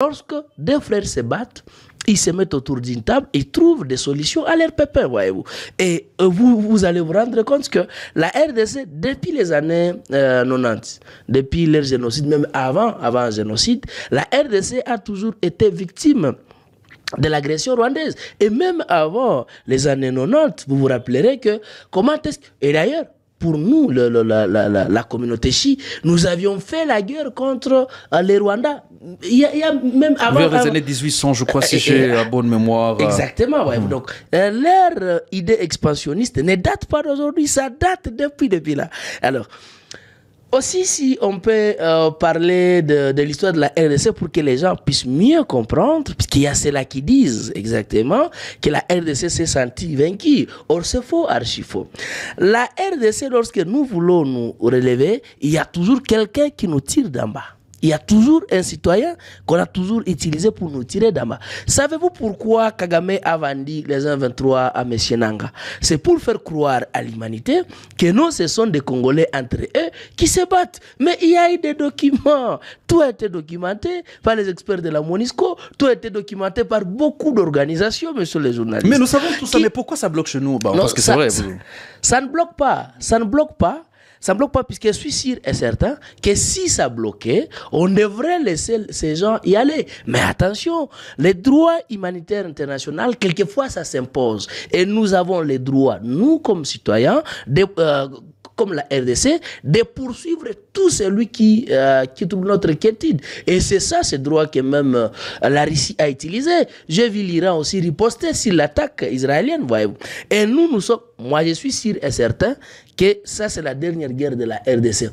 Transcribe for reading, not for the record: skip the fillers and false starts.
Lorsque deux frères se battent, ils se mettent autour d'une table et trouvent des solutions à leurs pépins, voyez-vous. Et vous allez vous rendre compte que la RDC, depuis les années 90, depuis leur génocide, même avant le génocide, la RDC a toujours été victime de l'agression rwandaise. Et même avant les années 90, vous vous rappellerez que comment est-ce que... Et d'ailleurs, pour nous, la communauté chi, nous avions fait la guerre contre les Rwandais. Il y a même avant... Vers les années 1800, je crois, si j'ai la bonne mémoire. Exactement, ouais. Donc, leur idée expansionniste ne date pas d'aujourd'hui, ça date depuis là. Alors, aussi, si on peut parler de l'histoire de la RDC pour que les gens puissent mieux comprendre, puisqu'il y a ceux-là qui disent exactement que la RDC s'est sentie vaincue. Or, c'est faux, archi faux. La RDC, lorsque nous voulons nous relever, il y a toujours quelqu'un qui nous tire d'en bas. Il y a toujours un citoyen qu'on a toujours utilisé pour nous tirer d'en bas. Savez-vous pourquoi Kagame a vendu les 1,23 à M. Nanga? C'est pour faire croire à l'humanité que nous, ce sont des Congolais entre eux qui se battent. Mais il y a eu des documents. Tout a été documenté par les experts de la MONUSCO. Tout a été documenté par beaucoup d'organisations, monsieur les journalistes. Mais nous savons tout ça. Mais pourquoi ça bloque chez nous? Non, parce que c'est vrai. Ça ne bloque pas. Ça ne bloque pas. Ça ne bloque pas puisque je suis sûr et certain que si ça bloquait, on devrait laisser ces gens y aller. Mais attention, les droits humanitaires internationaux, quelquefois ça s'impose. Et nous avons les droits, nous comme citoyens, comme la RDC, de poursuivre tout celui qui trouve notre quiétude. Et c'est ça, ce droit que même la Russie a utilisé. J'ai vu l'Iran aussi riposter sur l'attaque israélienne, voyez-vous. Et nous sommes, moi je suis sûr et certain que ça c'est la dernière guerre de la RDC.